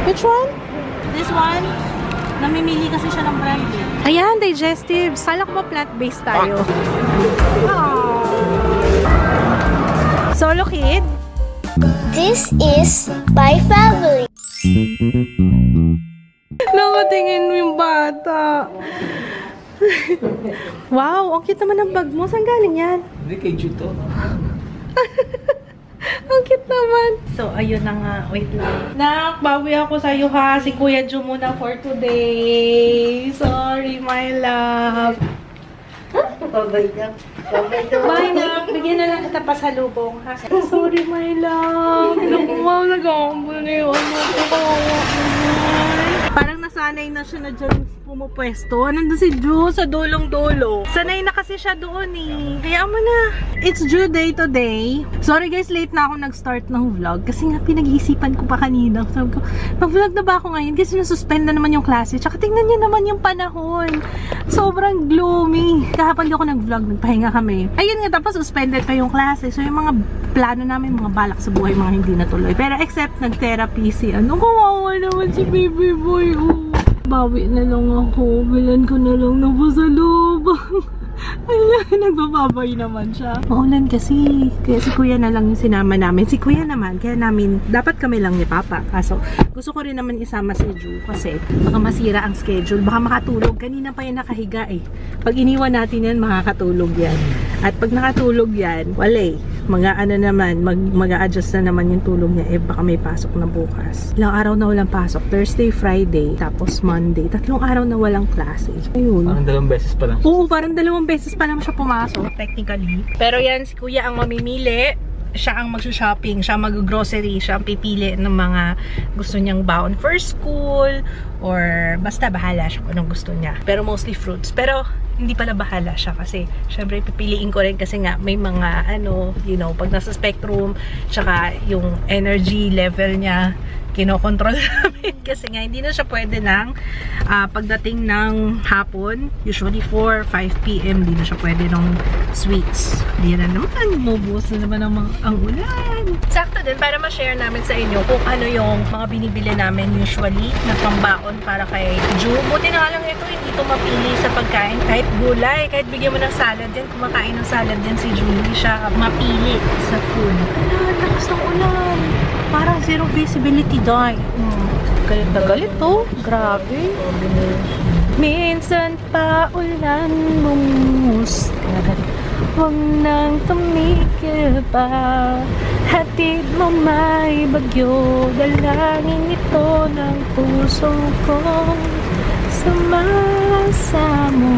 Which one? This one, namimili kasi siya ng brand. Ayan, digestive. Sala ko ba plant-based tayo? Solo kid? This is my family. Nakatingin mo yung bata. Wow, ang cute naman ang bag mo. Saan galing yan? Hindi kay Juto. Ang cute naman. So, ayun na nga. Wait lang. Nak, bawi ako sa'yo ha. Si Kuya Ju muna for today. Sorry, my love. Bye, Nak. Bigyan na lang kita pasalubong, ha? Sorry, my love. Naku, wow, nag-aambol na yun. Parang nasanay na siya na dyan pumupwesto. Nandun si Ju sa dulong-dulo. Sanay na kasi siya doon eh. Kaya mo na. It's Ju day today. Sorry guys, late na ako nag-start ng vlog. Kasi nga pinag-iisipan ko pa kanina. Sabi ko, mag-vlog na ba ako ngayon? Kasi nasuspend na naman yung klase. Tsaka tingnan niyo naman yung panahon. Sobrang gloomy. Kahapon di ako nag-vlog, nagpahinga kami. Ayun nga, tapos suspended pa yung klase. So yung mga plano namin, mga balak sa buhay, mga hindi natuloy. Pero except nag-therapy si ano, kawawa naman si baby boy. Bawi na lang ako. Bilan ko na lang ng pasalubong. Nagbababay naman siya. Maulan kasi. Kaya si Kuya na lang yung sinama namin. Si Kuya naman, kaya namin, dapat kami lang ni Papa. Kaso, gusto ko rin naman isama si Ju kasi baka masira ang schedule. Baka makatulog. Kanina pa yan nakahiga eh. Pag iniwan natin yan, makakatulog yan. At pag nakatulog yan, wala eh. Mag-a-adjust na naman yung tulog niya. Baka may pasok na bukas. Ilang araw na walang pasok. Thursday, Friday, tapos Monday. 3 araw na walang klase. Ayun. Parang 2 beses pa lang. Oo, parang 2 beses pa naman siya pumasok, technically. Pero yan, si Kuya ang mamimili. Siya ang mag-shopping, siya mag-grocery, siya ang pipili ng mga gusto niyang baon for school, or basta bahala siya kung anong gusto niya. Pero mostly fruits. Pero hindi pala bahala siya kasi syempre pipiliin ko rin kasi nga may mga ano, you know, pag nasa spectrum, tsaka yung energy level niya kinokontrol namin kasi nga hindi na siya pwede ng pagdating ng hapon, usually 4, 5 p.m. hindi na siya pwede ng sweets. Hindi na naman, mubos na naman ang ulan. Sakto din para ma-share namin sa inyo kung ano yung mga binibili namin usually na pambaon para kay Ju. Buti na lang ito, hindi ito mapili sa pagkain. Kahit gulay, kahit bigyan mo ng salad din, kumakain ng salad din si Ju, hindi siya mapili sa food. Lakas ng ulan. Parang zero visibility dahil. Galit na galit to. Grabe. Minsan pa ulan bumuhos. Huwag nang tumigil pa. Hatid mo may bagyo. Dalangin ito ng puso ko. Sumasamo.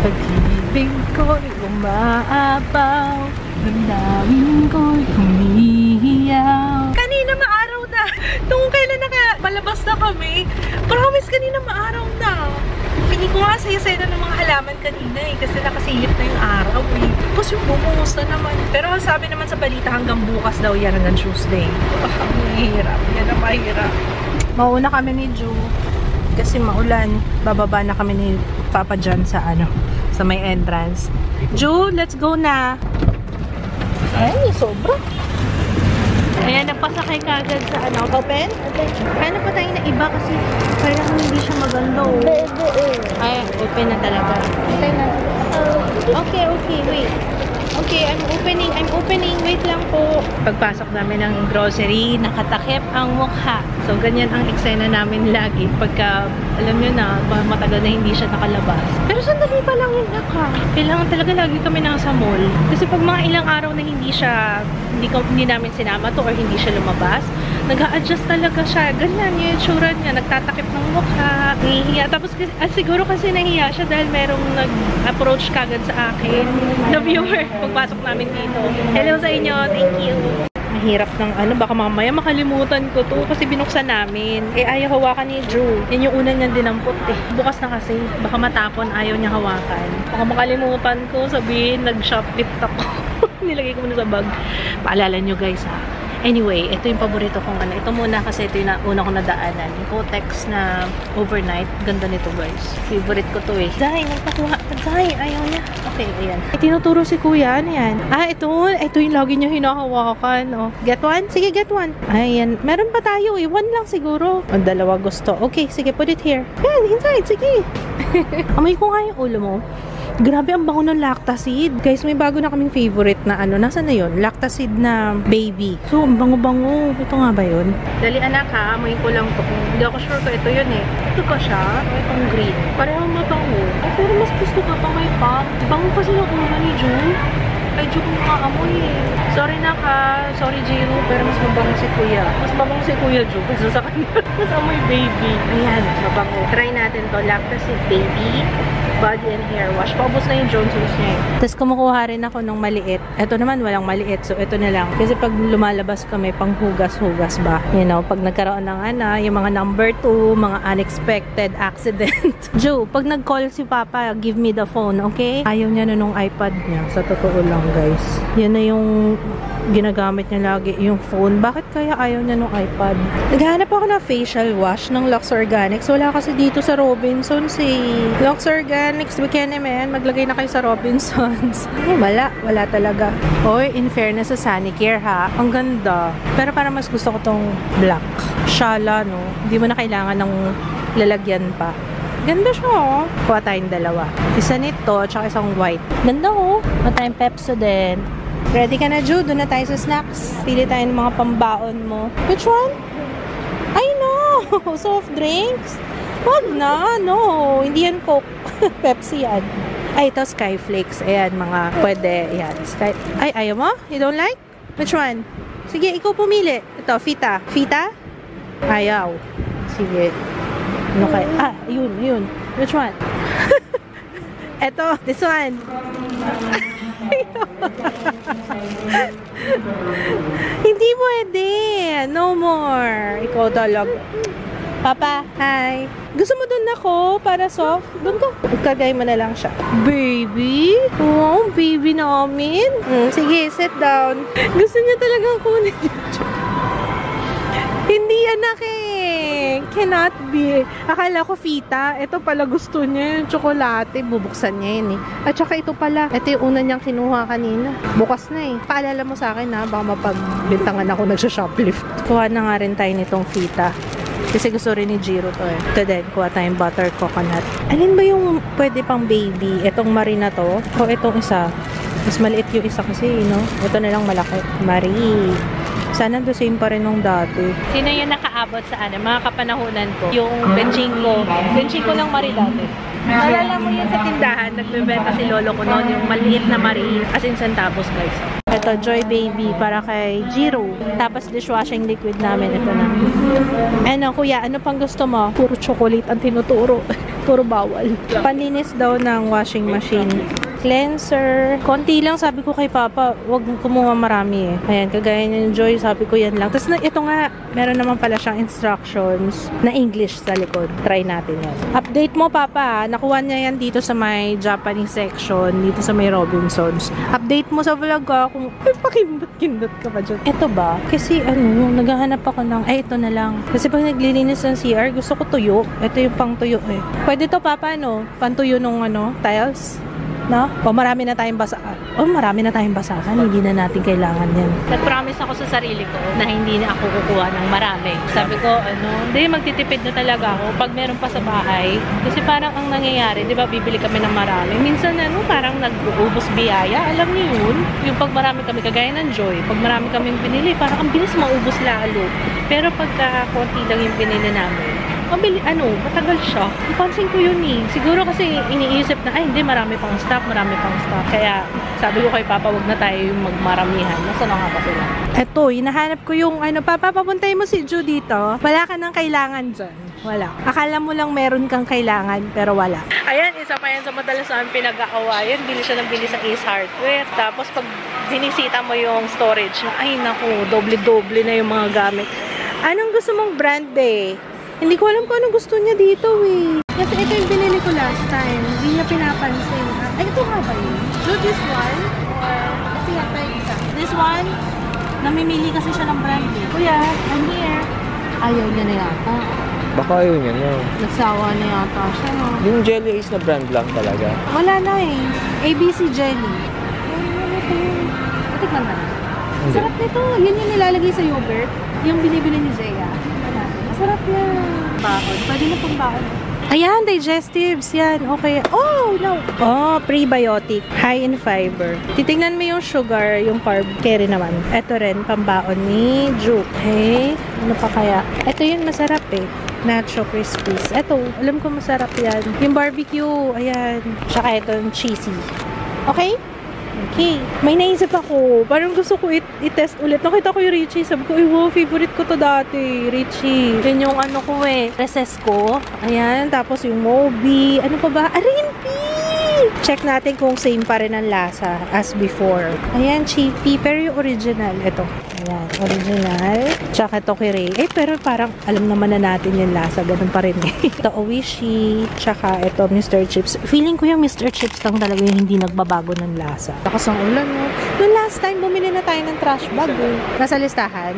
Pag-ibig ko'y umaapaw. Damdamin ko'y humihiyaw. Kanina maaraw na. Nung kailan palabas na kami, promise kanina maaraw na. Piling ko nga saya-saya na ng mga halaman kanina eh. Kasi nakasilip na yung araw eh. Tapos yung bumuhos na naman. Pero sabi naman sa balita hanggang bukas daw yan, hanggang Tuesday. Mahirap. Yan ang mahirap. Mauna kami ni Ju. Kasi maulan. Bababa na kami ni Papa John sa ano, sa may entrance. Ju, let's go na. Ay, sobra. Ayan, nagpasakay kagad sa ano. Open? Kaya pa tayo na iba kasi parang hindi siya maganda. Ay, open na talaga. Okay, wait. Okay, I'm opening. Wait lang po. Pagpasok namin ng grocery, nakatakip ang mukha. So, ganyan ang eksena namin lagi. Pagka, alam nyo na, matagal na hindi siya nakalabas. Pero sandali pa lang yun naka. Kailangan talaga lagi kami nasa mall. Kasi pag mga ilang araw na hindi namin sinama to or hindi siya lumabas, nag-a-adjust talaga siya. Ganyan yung itsura niya. Nagtatakip ng mukha. Nahihiya. Tapos, siguro kasi nahihiya siya dahil merong nag-approach kagad sa akin na viewer pagpasok namin dito. Hello sa inyo. Thank you. Mahirap ng ano. Baka mamaya makalimutan ko to kasi binuksan namin. Ayaw hawakan ni Ju. Yan yung unang niyang dinampot eh. Bukas na kasi. Baka matapon. Ayaw niya hawakan. Baka makalimutan ko. Sabihin, nag-shoplift ako. Nilagay ko muna sa bag. Paalala nyo guys ha. Anyway, ito yung paborito kong ano. Ito muna kasi ito yung una kong nadaanan. Yung Kotex na overnight. Ganda nito guys. Favorite ko to eh. Zay, nagpakuha. Zay, ayaw niya. Okay, ayan. Tinuturo si kuya. Ano yan? Ah, ito yung lagi niya hinahawakan. Oh. Get one? Sige, get one. Ayan. Meron pa tayo eh. One lang siguro. O, dalawa gusto. Okay, sige, put it here. Yan, inside. Sige. Amoy ko nga yung ulo mo. Grabe, ang bango ng Lactacid. Guys, may bago na kaming favorite na ano. Nasaan na yun? Lactacid na baby. So, ang bango-bango. Ito nga ba yun? Dali anak ha, amoy ko lang to. Hindi ako sure ko ito yun eh. Ito ka siya. Itong green. Parehong mabango. Ay, pero mas gusto ka pa may pop. Bango kasi ng ulo ni June. Ay, June kung makaamoy eh. Sorry na ka. Sorry, Jiro. Pero mas mabango si Kuya. Mas mabango si Kuya, June. Kasi sa kanya, mas amoy baby. Ayan, mabango. Try natin to. Lactacid baby. Body and hair wash. Paubos na yung Johnson's niya. Tapos kumukuha rin ako ng maliit. Ito naman walang maliit. So, ito na lang. Kasi pag lumalabas kami, pang hugas-hugas ba? You know, pag nagkaroon ng yung mga number 2, mga unexpected accident. Joe, pag nag-call si Papa, give me the phone, okay? Ayaw niya na nung iPad niya. Sa totoo lang, guys. Yan na yung ginagamit niya lagi, yung phone. Bakit kaya ayaw niya nung iPad? Naghahanap ako ng facial wash ng Lux Organics. Wala kasi dito sa Robinsons eh. Lux Organics, Buchanan, maglagay na kayo sa Robinsons. Ay, wala talaga. Oy, in fairness sa Sanicare ha, ang ganda. Pero parang mas gusto ko tong black. Shala, no? Hindi mo na kailangan ng lalagyan pa. Ganda siya, oh. Kuha tayong dalawa. Isa nito, tsaka isang white. Ganda, oh. Kuha tayong Pepsodent. Ready ka na, Jude? Doon na tayo sa snacks. Pili tayo ng mga pambaon mo. Which one? Ay, no! Soft drinks? Wag na, no. Hindi yan Coke. Pepsi yan. Ay, ito Skyflakes. Ayan, mga pwede. Ayan, Ay, ayaw mo? You don't like? Which one? Sige, ikaw pumili. Ito, Fita. Fita? Ayaw. Sige. Ano kaya? Ah, yun. Which one? Ito, this one. Hindi pwede. No more. Ikaw talaga. Papa, hi. Gusto mo dun ako para soft? Dun ka. Kagay mo na lang siya. Baby? Wow, baby namin. Sige, sit down. Gusto niya talagang kunin. Hindi anak eh. Cannot be. Akala ko Fita. Ito pala gusto niya yung tsokolate. Bubuksan niya yun eh. At saka ito pala. Ito yung una niyang kinuha kanina. Bukas na eh. Paalala mo sa akin ha. Baka mapagbintangan ako nagsha-shoplift. Kuha na nga rin tayo nitong Fita. Kasi gusto rin ni Jiro to eh. Ito din. Kuha tayong butter coconut. Alin ba yung pwede pang baby? Itong Marie na to? O itong isa? Mas maliit yung isa kasi, no? Ito na lang malaki. Marie. Sana the same pa rin nung dati. Sino yung nakaabot sa mga kapanahunan ko? Yung benching ko. Benching ko lang Marie dati. Nalala mo yun sa tindahan, nagbebenta si lolo ko noon, yung maliit na Marie, as in centavos guys. Ito, Joy Baby, para kay Jiro. Tapos dishwashing liquid namin, ito na. Ano, kuya, ano pang gusto mo? Puro chocolate ang tinuturo. Puro bawal. Panlinis daw ng washing machine. Cleanser. Konti lang, sabi ko kay Papa, wag kumuha marami eh. Ayan, kagaya niya Joy, sabi ko yan lang. Tapos ito nga, meron naman pala siyang instructions na English sa likod. Try natin yan. Update mo, Papa. Nakuha niya yan dito sa may Japanese section, dito sa may Robinsons. Update mo sa vlog ko kung pakindot ka pa dyan. Ito ba? Kasi naghahanap ako ng, ito na lang. Kasi pag naglilinis ng CR, gusto ko tuyo. Ito yung pang tuyo eh. Pwede to, Papa, no? Pantuyo nung tiles. No? O marami na tayong basahan. Marami na tayong basahan. Hindi na natin kailangan yan. Nag-promise ako sa sarili ko na hindi na ako kukuha ng marami. Sabi ko, hindi, magtitipid na talaga ako pag meron pa sa bahay. Kasi parang ang nangyayari, di ba, bibili kami ng marami. Minsan, parang nag-uubos biyaya. Alam niyo yun? Yung pag marami kami, kagaya ng Joy, pag marami kaming binili, parang ang bilis maubos lalo. Pero pagka konti lang yung binili namin, matagal siya. Napansin ko yun eh. Siguro kasi iniisip na, hindi, marami pang stock. Kaya, sabi ko kay Papa, wag na tayo yung magmaramihan. Nasa na nga pa sila. Eto, hinahanap ko yung, Papa, papuntay mo si Ju dito. Wala ka nang kailangan dyan. Wala. Akala mo lang meron kang kailangan, pero wala. Ayan, isa pa yan sa madalas namin pinag-aawayan. Bili siya ng bili sa Ace Hardware. Tapos, pag binisita mo yung storage, ay naku, doble-doble na yung mga gamit. Anong gusto mong brand eh? Hindi ko alam kung anong gusto niya dito eh. Kasi ito yung binili ko last time. Hindi niya pinapansin. Ay, ito nga ba yun? Do this one? Or, kasi yata yung isa. This one? Namimili kasi siya ng brand eh. Kuya, I'm here. Ayaw niya na yata. Baka ayaw niya na. Nagsawa na yata siya, no? Yung jelly is na brand lang talaga. Wala na eh. ABC Jelly. Tikman na. Hindi. Sarap nito. Yun yung nilalagay sa yogurt. Yung binibili ni Zea. Masarap yan. Bakon. Pwede na pang bakon. Ayan, digestives. Yan, okay. Oh, no. Oh, prebiotic. High in fiber. Titingnan mo yung sugar, yung carb. Carry naman. Ito rin, pambaon ni Juke. Okay. Ano pa kaya? Ito yun, masarap eh. Nacho Crispies. Ito, alam ko masarap yan. Yung barbecue. Ayan. Tsaka ito, yung cheesy. Okay? Okay. May naisip ako. Parang gusto ko i-test ulit. Nakita ko yung Richie. Sabi ko, wow, favorite ko to dati. Richie. Yan yung ano ko eh. Recess ko. Ayan. Tapos yung Moby. Ano pa ba? Arinpi! Check natin kung same pa rin ang lasa as before. Ayan, cheapy. Pero yung original. Ito. Ayan. Original. Tsaka ito Kirei. Eh, pero parang alam naman na natin yung lasa. Ganun pa rin eh. Ito Oishi. Tsaka ito Mr. Chips. Feeling ko yung Mr. Chips lang talaga yung hindi nagbabago ng lasa. Lakas ang ulan, no? Noong last time, bumili na tayo ng trash bag, eh. Nasa listahan.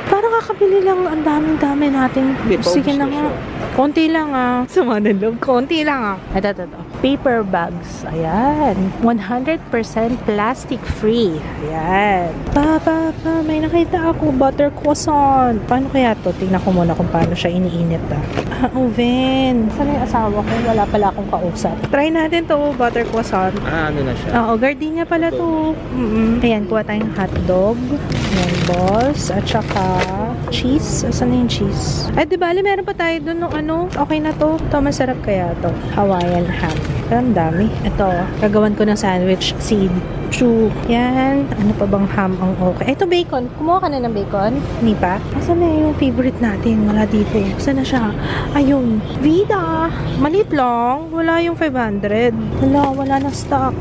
Parang kakabili lang, ang daming-dami natin. Sige na nga. Konti lang, ah. Sama ng loob. Konti lang, ah. Ito. Paper bags. Ayan. 100% plastic free. Ayan. May nakita ako. Butter croissant. Paano kaya to? Tingnan ko muna kung paano siya iniinit, ah. Oven. Saan yung asawa ko? Wala pala akong kausap. Try natin to. Butter croissant. Ano na siya? Oo, gardenia pala to. Ayan, kuha tayong hotdog. Ayan, balls. At saka cheese. Saan na yung cheese? Ay, di bali, meron pa tayo dun nung ano. Okay na to. Ito, masarap kaya to. Hawaiian ham. Pero ang dami. Ito, gagawan ko ng sandwich. Seed. Chew. Yan. Ano pa bang ham ang okay? Ito, bacon. Kumuha ka na ng bacon? Hindi pa? Asan na yung favorite natin? Wala dito. Saan na siya? Ayun. Vida. Malit lang. Wala yung 500. Wala na stock.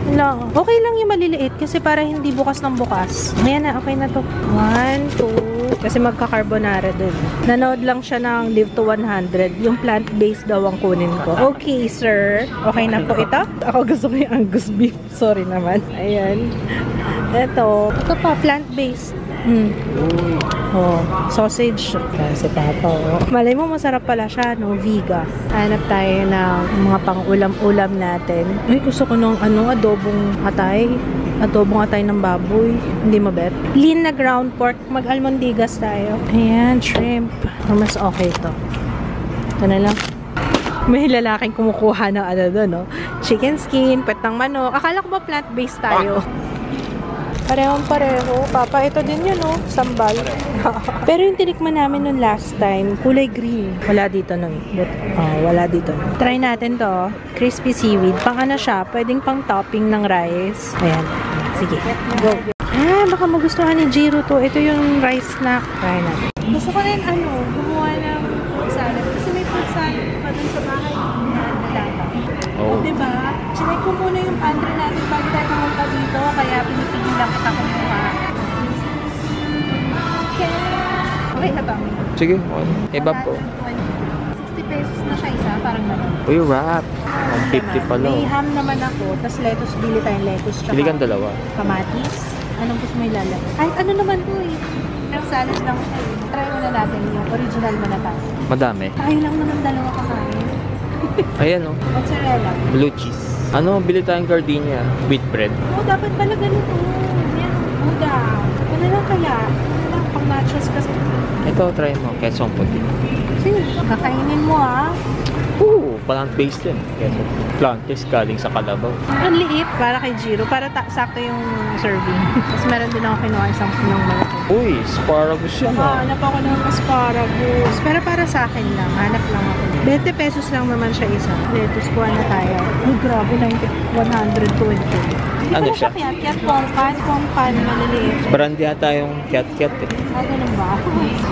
Wala. Okay lang yung maliliit kasi para hindi bukas ng bukas. Ayan na. Okay na to. 1, 2. Kasi magka-carbonara dun. Nanood lang siya ng Live to 100. Yung plant-based daw ang kunin ko. Okay, sir. Okay na po ito? Ako gusto ko yung Angus beef. Sorry naman. Ayan. Ito pa, plant-based. Oh, sausage. Ayan, si Papa, oh. Malay mo, masarap pala siya, no? Viga. Hanap tayo ng mga pang-ulam-ulam natin. Ay, gusto ko nung adobong atay. Adobong atay ng baboy. Hindi mabet. Lean na ground pork. Mag-almondigas tayo. Ayan, shrimp. Mas okay to. Ito na lang. May lalaking kumukuha ng no? Chicken skin, petang manok. Akala ko ba plant-based tayo? Parehong-pareho. Papa, ito din yun, no? Sambal. Pero yung tinikman namin nung last time, kulay green. Wala dito nun. Wala dito. Try natin to. Crispy seaweed. Pang ano siya, pwedeng pang topping ng rice. Ayan. Sige. Go. Baka magustuhan ni Jiro to. Ito yung rice snack. Try natin. Gusto ko rin gumawa ng fruit salad. Kasi may fruit salad pa dun sa bahay. Nalata. Oh. Diba? Chinek ko muna yung pantry natin bago tayo pumunta dito. Kaya pinipigilan kita kumuha. Okay na ba? Sige. Iba po. 60 pesos na siya isa. Parang gano'n. Uy, wrap. 150 pa May lang. ham naman ako. Tapos lettuce. Bili tayong lettuce. Tsaka Pili kang dalawa. kamatis. Anong gusto mo ilalagay? Kahit ano naman to eh. Pero salad lang siya eh. Try muna natin yung original muna tayo. Madami. Tayo lang naman dalawa kakain. Ayan, oh. Mozzarella. Blue cheese. Ano, bili tayong gardenia. Wheat bread. Oo, dapat pala ganito. Yan, Buda. Ano lang kaya? Ano lang, pang nachos kasi. Ito, try mo. Quezon puti. Sige, kakainin mo ah. Plant-based din. Quezon. Plant-based galing sa Kalabaw. Ang liit para kay Jiro. Para sakto yung serving. Tapos meron din ako kinuha isang pinong malaki. Uy, asparagus yan, ah. Hanap ako ng asparagus. Pero para sa akin lang. Hanap lang ako. 20 pesos lang naman siya isa. Lettuce, kuha na tayo. Uy, grabe. 120. Ano Hindi siya? pala kiyat-kiyat, pongkan, maliliit. Brand yata yung cat-cat eh. Ah, ganun ba?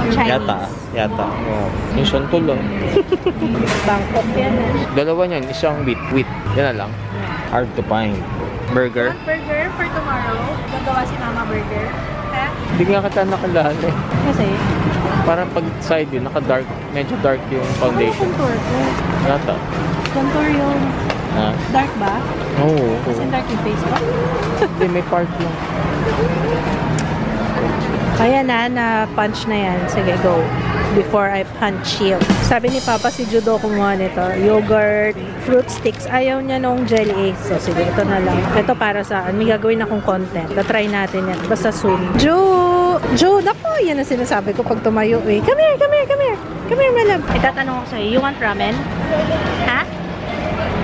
Chinese. Yata. Oh. Yung santol, oh. Bangkok yan. Dalawa niyan, isang wheat. Yan na lang. Hard to find. Burger. Burger for tomorrow. Gagawa si Mama burger. Ha? Hindi nga kita nakilala eh. Kasi, Parang pag side yun, naka-dark. Medyo dark yung foundation. contour ko. Yata. Contour yung Ha? dark ba? Oo. Kasi dark yung face ko. Hindi, may part lang. Ayan na-punch na yan. Sige, go. Before I punch you. Sabi ni Papa, si Judo kumuha nito. Yogurt, fruit sticks. Ayaw niya nung jelly. So, sige, ito na lang. Ito para saan? May gagawin akong content. Na-try natin yan. Basta soon. Ju, naku, yan ang sinasabi ko pag tumayo eh. Come here, come here, come here. Come here, my love. Itatanong ko sa'yo, you want ramen? Ha?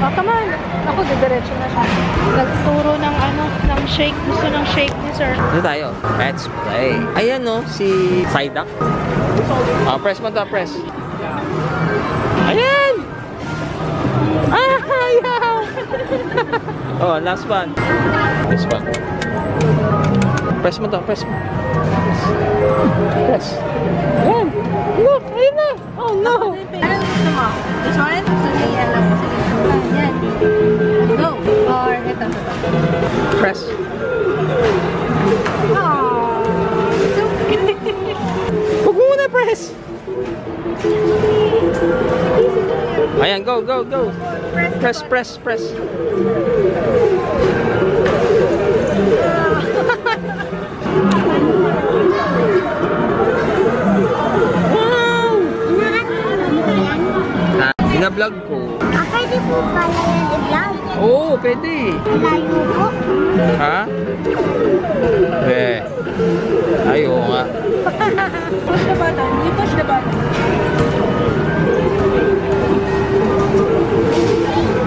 Oh, come on. Ako, didiretso na siya. Nagturo ng ng shake. Gusto ng shake ni sir. Ano tayo? Let's play. Ayan no, si Psyduck. Press mo to, press. Ayan! Ayaw! Oh, last one. This one. Press mo to, press mo. Press. Ayan! Look! Ayun na! Oh no! Ano gusto mo? This one? Sige, alam mo. Sige, yan. Go. Or ito. Press. Huwag mo muna press! Ayan, go, go, go! Press, press, press! Wow! Bina-vlog ko. Pwede po pala yan i-vlog. Oo, pwede. Layo po. Ha? Ayaw nga. Push the button. You push the button.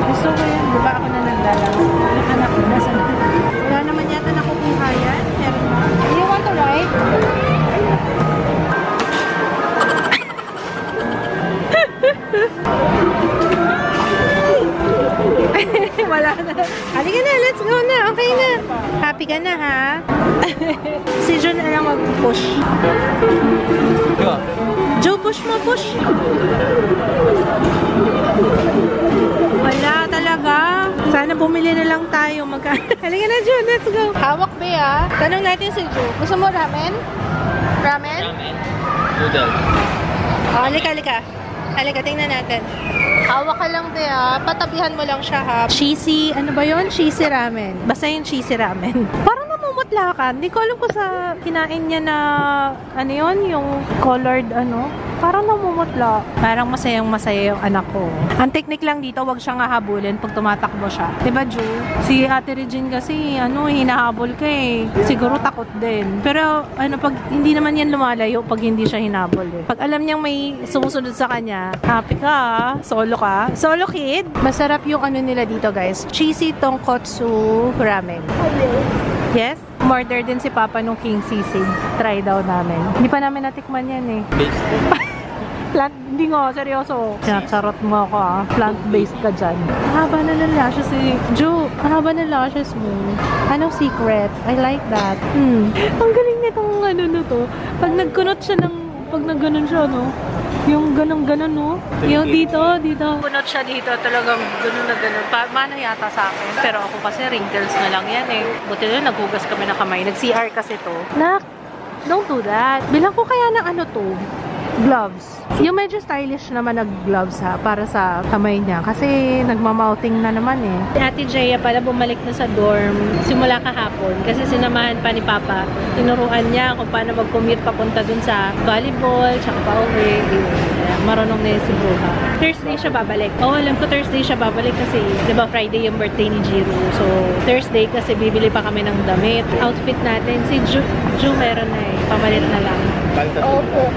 Gusto ko yan. Diba ako na naglalaro? Yung anak ko nasa na. Wala naman yata nakukuha yan. Meron mo. You want to ride? Wala na. Halika na, let's go na. Okay na. Happy ka na, ha? Si Jun na lang mag-push. Diba? Joe, push mo, push. Wala talaga. Sana bumili na lang tayo. Halika na, Jun. Let's go. Hawak ba, ah? Tanong natin si Joe. Gusto mo ramen? Ramen? Noodle. Oh, halika, halika. Halika, tingnan natin. Hawak ka lang, Bea. Patabihan mo lang siya, ha? Cheesy, ano ba yun? Cheesy ramen. Basta yung cheesy ramen. Parang namumutla ka. Hindi ko alam kung sa kinain niya na, ano yun? Yung colored, ano? Parang namumutla. Parang masayang-masaya yung anak ko. Ang technique lang dito, wag siyang hahabulin pag tumatakbo siya. Diba, Ju? Si Ate Regine kasi, hinahabol ka eh. Siguro takot din. Pero, pag hindi naman yan lumalayo pag hindi siya hinabol eh. Pag alam niyang may sumusunod sa kanya, happy ka, solo ka. Solo kid. Masarap yung nila dito, guys. Cheesy tonkotsu ramen. Yes? Murder din si Papa nung King Sisig. Try daw namin. Hindi pa namin natikman yan eh. Hindi nga, seryoso. Sinacharot mo ako Plant-based ka dyan. Haba na ng lashes eh. Ju, haba na lashes mo. Anong secret? I like that. Ang galing nitong na to. Pag nagkunot siya pag nagganon siya, no? Yung ganon-ganon, no? Yung dito. Kunot siya dito, talagang ganon na ganon. Mana yata sa akin. Pero ako kasi wrinkles na lang yan eh. Buti na naghugas kami ng kamay. Nag-CR kasi to. Nak, don't do that. Bilang ko kaya ng to? Gloves. Yung medyo stylish naman nag-gloves para sa kamay niya. Kasi nagmamouthing na naman eh. Si Ate Jaya pala bumalik na sa dorm simula kahapon. Kasi sinamahan pa ni Papa. Tinuruan niya kung paano mag-commute papunta dun sa volleyball, tsaka pa uwi. Marunong na si Bruha. Thursday siya babalik. Alam ko Thursday siya babalik kasi, di ba Friday yung birthday ni Jiro. So, Thursday kasi bibili pa kami ng damit. Outfit natin. Si Ju meron na eh. Pamalit na lang. Opo.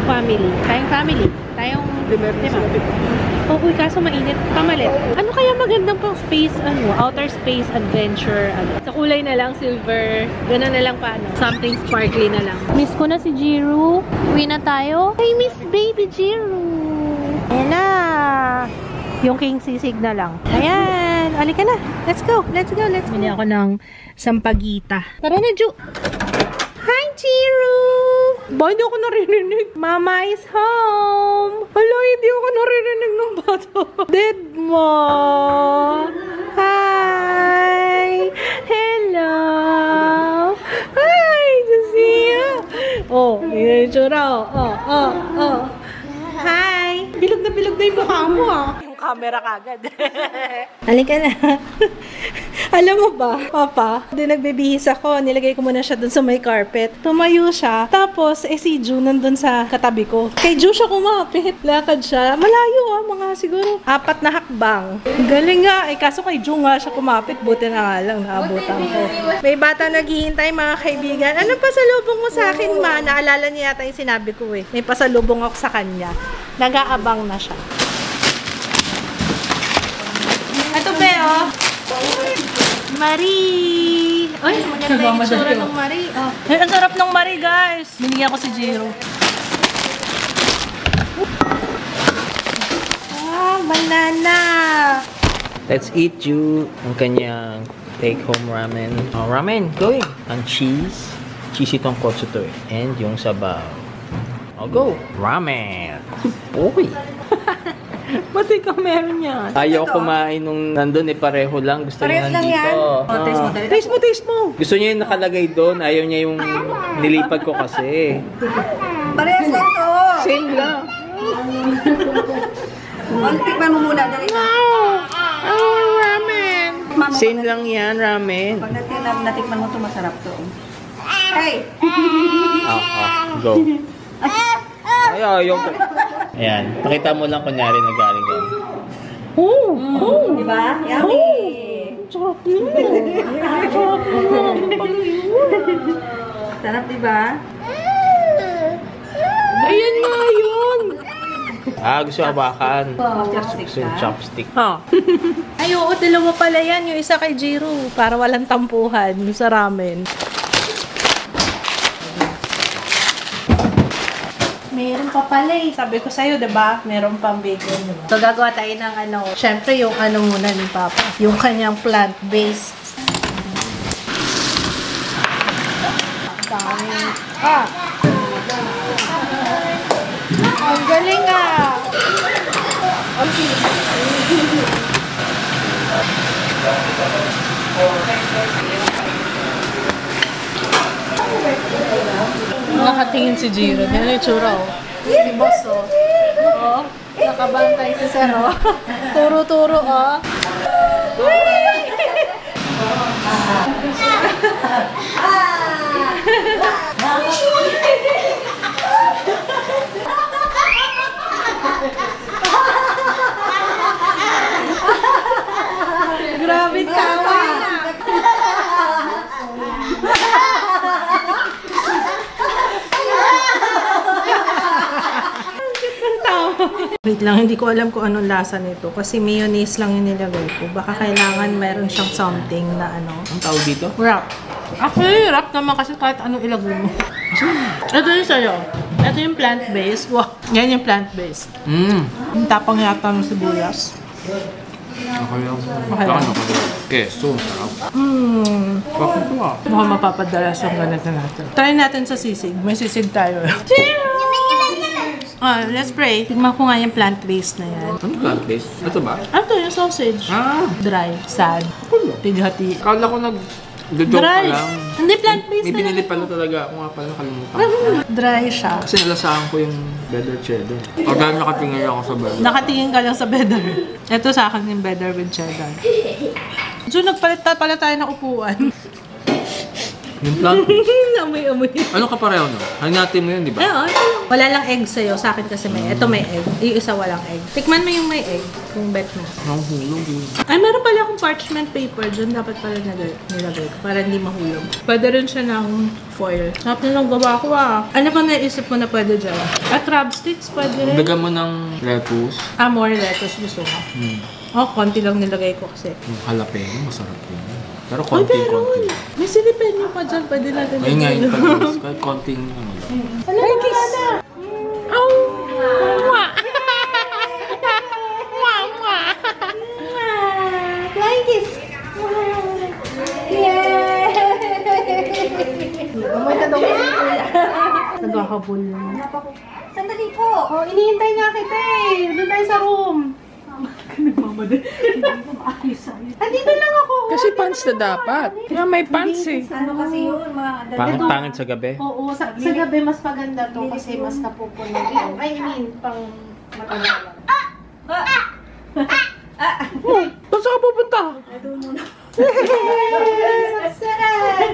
Family. Tayong family. Tayong, di ba? Uy, kaso mainit. Pamalit. Ano kaya magandang pang space, outer space adventure, Sa kulay na lang, silver. Ganun na lang something sparkly na lang. Miss ko na si Jiro. Uwi na tayo. Hey, Miss Baby Jiro. Ayan na. Yung King Sisig na lang. Ayan. Halika na. Let's go. Let's go. Let's go. Bili ako ng sampagita. Tara na, Ju. Hi, Jiro! Ba, hindi ako naririnig. Mama is home! Hala, hindi ako naririnig ng bata. Dead mo! Hi! Hello! Hi! Lucia! Oh, yun yung tsura. Oh. Hi! Bilog na yung mukha mo Yung camera kagad. Halika na. Alam mo ba, Papa, doon nagbibihis ako, nilagay ko muna siya doon sa may carpet. Tumayo siya, tapos si Ju nandun sa katabi ko. Kay Ju siya kumapit, lakad siya. Malayo mga siguro 4 na hakbang. Galing nga, kaso kay Ju nga siya kumapit, buti na nga lang, naabutan ko. May bata naghihintay mga kaibigan. Ano pasalubong mo sa akin, ma? Naalala niya yata yung sinabi ko eh. May pasalubong ako sa kanya. Nag-aabang na siya. Ito ba, oh? Marie! Ay, maganda yung itsura ng Marie. Oh. Ay, ang sarap ng Marie, guys. Binigyan ko si Jiro. Ah, banana! Let's eat you ang kanyang take-home ramen. Oh, ramen, going! Ang cheese. Cheese itong kotsu to eh. And yung sabaw. Oh, go! Ramen! Uy! Ba't ikaw meron yan? Ayaw kumain nung nandun eh, pareho lang. Gusto niya nandito. Taste mo! Gusto niya yung nakalagay doon. Ayaw niya yung nilipad ko kasi. Parehas lang to. Same lang. Tikman mo muna. Dali. Ramen! Same lang yan, ramen. Pag natikman mo to, masarap to. Hey! Go. Ayaw ko. Ayan, pakita mo lang kunyari na galing yan. Diba? Yummy! Sarap yun. Sarap yun. Sarap, diba? Ayan na yun. Gusto hawakan. Chopstick Gusto yung ka? chopstick. Ay, oo, dalawa pala yan. Yung isa kay Jiro. Para walang tampuhan. Yung sa ramen. Meron pa pala eh. Sabi ko sa'yo, diba? Meron pang bacon. Diba? So, gagawa tayo ng ano. Siyempre, yung ano muna ni Papa. Yung kanyang plant-based. Dami. Ang galing ah! Nakatingin si Jiro. Yan yung tsura, oh. Si boss, oh. Oh, nakabantay si Sir, oh. Turo-turo, oh. Grabe tawa na. Wait lang, hindi ko alam kung anong lasa nito. Kasi mayonnaise lang yung nilagay ko. Baka kailangan meron siyang something na ano. Ang tawag dito? Wrap. Actually, wrap naman kasi kahit anong ilagay mo. Ito yung sa'yo. Ito yung plant-based. Wow. Yan yung plant-based. Yung tapang yata ng sibuyas. Okay lang. Okay lang. Keso, sarap. Bakit ko Mukhang mapapadalas yung ganito natin. Try natin sa sisig. May sisig tayo. Let's pray. Tignan ko nga yung plant-based na yan. Ano plant-based? Ito ba? Ito yung sausage. Dry. Sad. Pighati. Kala ko nag-joke ka Dry. lang. Hindi plant-based May na binili yan. pala talaga ako nga pala nakalimutan. Dry siya. Kasi nalasahan ko yung better cheddar. O dahil nakatingin ako sa better. Nakatingin ka lang sa better. Ito sa akin yung better with cheddar. So, nagpalit pala tayo ng upuan. Yung plant-based. Amoy-amoy. Ano ka pareho no? Hangatin mo yun, di ba? Wala lang egg sa'yo. Sa akin kasi may. Ito may egg. Yung isa walang egg. Tikman mo yung may egg. Kung bet mo. Ang hulog yun. Ay, meron pala akong parchment paper. Diyan dapat pala nilagay ko. Para hindi mahulog. Pwede rin siya ng foil. Sarap nilang gawa ko ah. Ano pa naisip mo na pwede dyan? At crab sticks pwede rin. Dagan mo ng lettuce. More lettuce gusto ko. Konti lang nilagay ko kasi. Yung jalapeno, masarap yun. Pero Ay, konting-konti. may silipenyo pa dyan. Pwede natin. Ayun nga yung pag kahit konting ano lang. Ay, kiss! Oh! Mwah! Mwah! Mwah! Flying kiss! Yay! Amoy ka daw kayo kuya. Nagkakabul naman. Sandali po. Oh, inihintay nga kita eh. Doon tayo sa room. Nagmamadali. Andito lang ako. Kasi pants na dapat. Kaya may pants eh. Ano kasi yun, mga Pangit sa gabi. Oo, sa gabi mas maganda to kasi mas napupuno yun. I mean, pang matagal lang. Saan ka pupunta?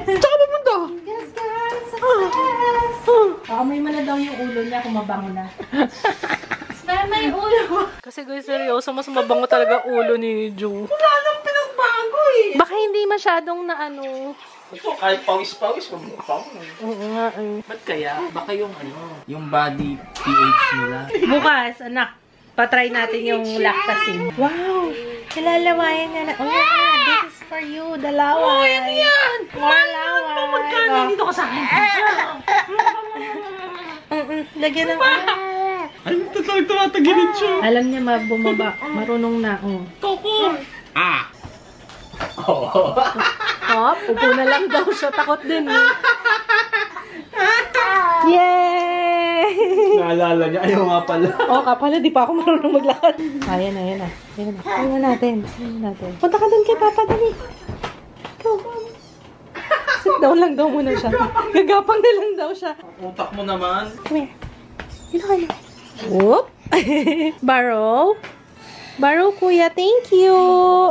Tsaka pupunta. Yes, guys! Success! Amoy mo na daw yung ulo niya kung mabango na. Smell my ulo! Kasi guys, seryoso, mas mabango talaga ulo ni Ju. Wala nang pinagbago eh. Baka hindi masyadong na ano. Ito, kahit pawis-pawis, pawis. Oo nga eh. Ba't kaya? Baka yung yung body pH nila. Bukas, anak, patry natin yung lactacin. Wow! Kilalawayan niya na. Oh yeah, this is for you, dalawa. Oh, yan yan! More laway. Magkano dito ka sa akin? Lagyan ng Ay, talagang tumatagilid siya. Alam niya bumaba. Marunong na. Oh. Koko. Ah! Hop, upo na lang daw siya. Takot din eh. Yay! Naalala niya, ayaw nga pala. Oh, kapala, di pa ako marunong maglakad. Ayan na, ayan na. Ayan na. Ayan natin. Ayan natin. Punta ka doon kay Papa, dali. Go. Sit down lang daw muna siya. Gagapang na lang daw siya. Utak mo naman. Come here. Dito ka na. Whoop. Barrow. Barrow, kuya. Thank you.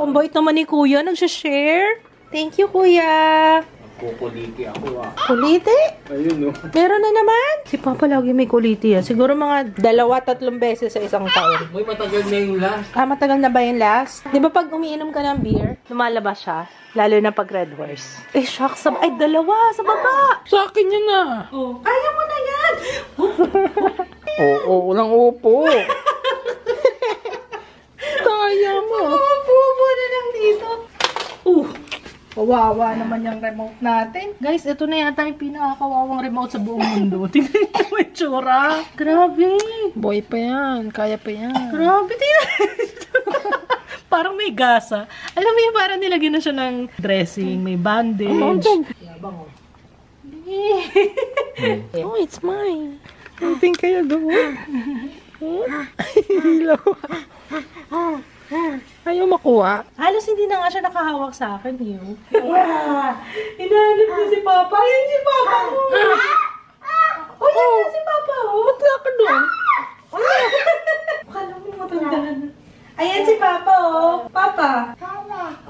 Ang bait naman ni kuya. Nagsha-share. Thank you, kuya. Kukuliti ako Kuliti? Ayun no. Meron na naman. Si Papa lagi may kuliti. Siguro mga 2-3 beses sa isang taon. Uy, matagal na yung last. Ah, matagal na ba yung last? Di ba pag umiinom ka ng beer, lumalabas siya? Lalo na pag Red Horse. Eh, shucks. Ay, 2 sa baba. Sa akin yan na. Oh, kaya mo na yan. Oo, walang upo. Kaya mo. Bubo na lang dito. Kawawa naman yung remote natin. Guys, ito na yata yung pinakakawawang remote sa buong mundo. Tingnan mo yung tsura. Grabe. Boy pa yan. Kaya pa yan. Grabe, tingnan. Parang may gasa. Alam mo yung parang nilagyan na siya ng dressing, may bandage. Yabang, oh. Oh, it's mine. I think kaya doon. Hilaw. Ayaw makuha. Halos hindi na nga siya nakahawak sa akin, yun. Hinahanap niya si Papa. Ayan si Papa, oh. Oh, yan si Papa, oh. Ba't na ka doon? Akala mo matanda na. Ayan si Papa, oh. Papa.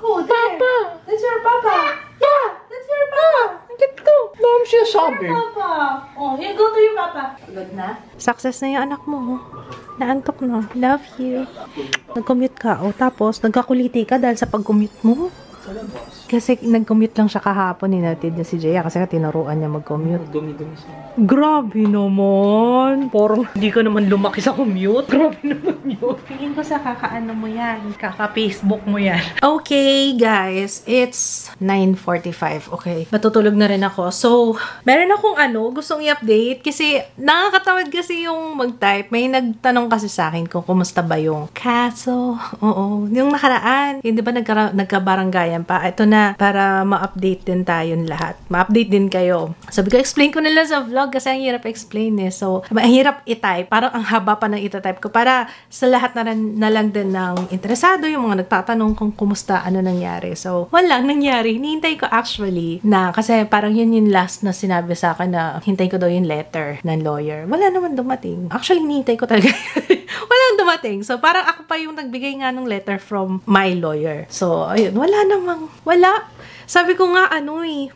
Oh, there. Papa. That's your Papa. Yeah. That's your Papa. Ang cute ko. Dahil siya sabi. Papa. Oh, here, go to your Papa. Agad na? Success na yung anak mo. Naantok na. Love you. Nag-commute ka. O, tapos, nagkakuliti ka dahil sa pag-commute mo. Kasi nag-commute lang siya kahapon, ninatid niya si Jaya kasi tinuruan niya mag-commute. Dumi-dumi siya. Grabe naman. Parang hindi ka naman lumaki sa commute. Grabe naman yun. Tingin ko sa kakaano mo yan. Kaka-Facebook mo yan. Okay, guys. It's 9:45. Okay. Matutulog na rin ako. So, meron akong gustong i-update kasi nakakatawad kasi yung mag-type. May nagtanong kasi sa akin kung kumusta ba yung kaso. Oo. Yung nakaraan. Hindi ba nagkabaranggayan pa? Ito na para ma-update din tayong lahat. Ma-update din kayo. Sabi ko, explain ko na lang sa vlog kasi ang hirap explain eh. So, ang hirap i-type. Parang ang haba pa ng ita-type ko para sa lahat na lang din ng interesado, yung mga nagtatanong kung kumusta, ano nangyari. So, walang nangyari. Hinihintay ko actually na, kasi parang yun yung last na sinabi sa akin na hintay ko daw yung letter ng lawyer. Wala naman dumating. Actually, hinihintay ko talaga. Walang dumating. So, parang ako pa yung nagbigay nga ng letter from my lawyer. So, ayun. Wala. Sabi ko nga,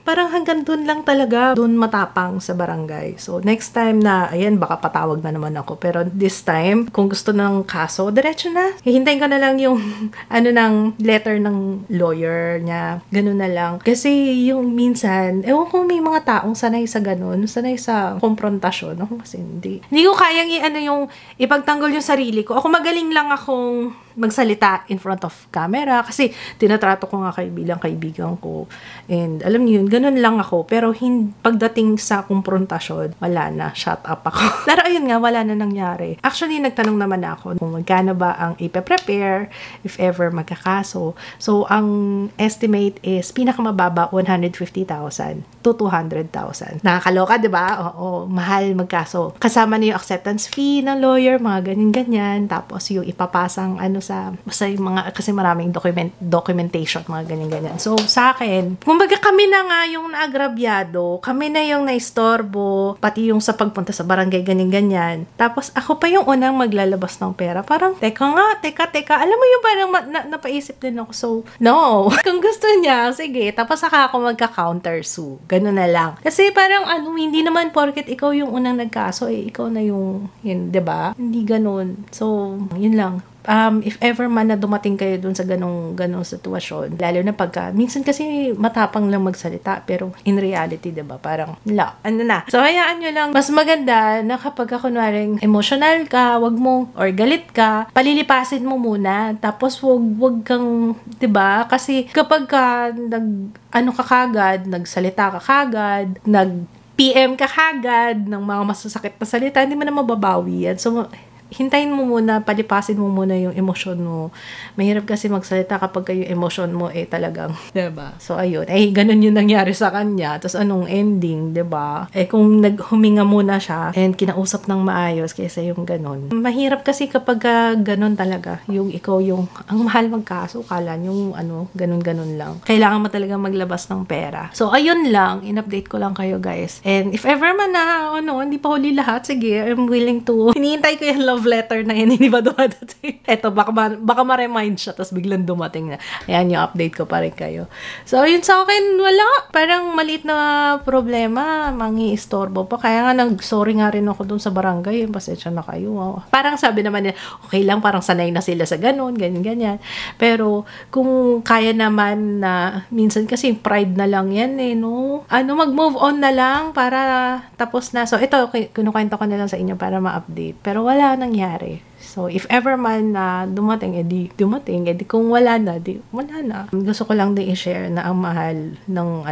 parang hanggang dun lang talaga, dun matapang sa barangay. So, next time na, ayan, baka patawag na naman ako. Pero this time, kung gusto ng kaso, diretso na. Hihintayin ko na lang yung, ng letter ng lawyer niya. Ganun na lang. Kasi yung minsan, ewan ko may mga taong sanay sa ganun, sanay sa konfrontasyon. Ako kasi hindi. Hindi ko kayang yung ipagtanggol yung sarili ko. Ako magaling lang akong magsalita in front of camera kasi tinatrato ko nga bilang kaibigan ko. And alam niyo yun, ganun lang ako. Pero pagdating sa konfrontasyon, wala na. Shut up ako. Pero ayun nga, wala na nangyari. Actually, nagtanong naman ako kung magkano ba ang ipe-prepare if ever magkakaso. So, ang estimate is pinakamababa 150,000 to 200,000. Nakakaloka, di ba? Oo, mahal magkaso. Kasama na yung acceptance fee ng lawyer, mga ganyan-ganyan. Tapos yung ipapasang basta yung mga, kasi maraming documentation, mga ganyan-ganyan. So, sa akin, akin. Kumbaga kami na nga yung naagrabyado, kami na yung naistorbo, pati yung sa pagpunta sa barangay ganyan-ganyan. Tapos ako pa yung unang maglalabas ng pera. Parang, teka, alam mo yung parang napaisip din ako. So, no. Kung gusto niya, sige, tapos saka ako magka-counter sue. Ganun na lang. Kasi parang hindi naman porket ikaw yung unang nagkaso, ikaw na yung, yun, 'di ba? Hindi ganun. So, yun lang. If ever man na dumating kayo dun sa ganong sitwasyon, lalo na pagka, minsan kasi matapang lang magsalita, pero in reality, diba, parang, So, hayaan nyo lang, mas maganda na kapag kunwaring emotional ka, wag mo, or galit ka, palilipasin mo muna, tapos wag kang, diba, kasi kapag ka, nagsalita ka kagad, PM ka kagad ng mga masasakit na salita, hindi mo na mababawi yan. So, hintayin mo muna, palipasin mo muna yung emosyon mo. Mahirap kasi magsalita kapag yung emosyon mo talagang, diba? So, ayun. Ganun yung nangyari sa kanya. Tapos, anong ending, diba? Kung naghuminga muna siya and kinausap ng maayos kaysa yung ganun. Mahirap kasi kapag ganun talaga. Yung ikaw yung, ang mahal magkaso, kala yung ganun-ganun lang. Kailangan mo talaga maglabas ng pera. So, ayun lang. In-update ko lang kayo, guys. And if ever man na, hindi pa huli lahat, sige, I'm willing to, hinihintay ko yung love letter na yun, hindi ba dumadating? Eto, baka ma-remind siya, tapos biglang dumating na. Ayan, yung update ko pa rin kayo. So, yun sa akin, wala. Parang maliit na problema, mangi-istorbo pa. Kaya nga, nag-sorry nga rin ako dun sa barangay. Pasensya na kayo. Wow. Parang sabi naman nila, okay lang, parang sanay na sila sa ganun, ganyan. Pero, kung kaya naman na, minsan kasi pride na lang yan no? Mag-move on na lang para tapos na. So, ito, kinukwento ko na lang sa inyo para ma-update. Pero wala nangyari. So, if ever man na dumating, edi kung wala na, wala na. Gusto ko lang din i-share na ang mahal ng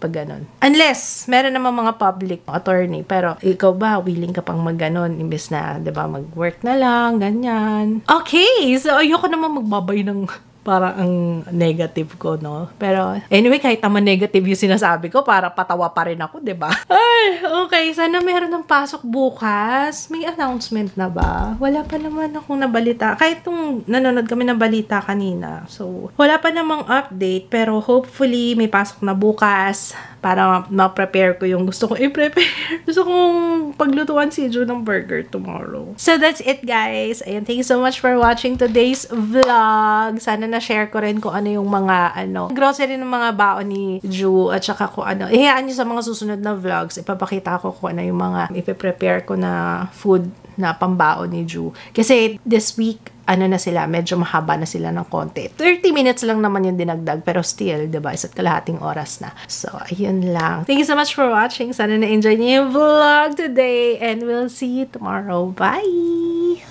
pag ganon. Unless, meron naman mga public attorney, pero ikaw ba, willing ka pang mag-ganon, imbes na, diba, mag-work na lang, ganyan. Okay, so ayoko naman magbabay ng parang ang negative ko, no? Pero, anyway, kahit naman negative yung sinasabi ko, para patawa pa rin ako, diba? Ay, okay. Sana meron ng pasok bukas. May announcement na ba? Wala pa naman akong nabalita. Kahit nung nanonood kami ng balita kanina. So, wala pa namang update, pero hopefully, may pasok na bukas para ma-prepare ko yung gusto ko i-prepare. Gusto kong paglutuan si Ju ng burger tomorrow. So, that's it, guys. Ayan, thank you so much for watching today's vlog. Sana na-share ko rin kung ano yung mga, grocery ng mga baon ni Ju at saka kung ihayaan nyo sa mga susunod na vlogs. Ipapakita ko kung ano yung mga ipe-prepare ko na food na pambaon ni Ju. Kasi this week, na sila, medyo mahaba na sila ng konti. 30 minutes lang naman yung dinagdag, pero still, diba, isa't kalahating oras na. So, ayun lang. Thank you so much for watching. Sana na-enjoy niyo yung vlog today, and we'll see you tomorrow. Bye!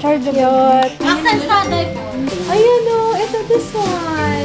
Cute! Asan sa phone? Ayun ito this one.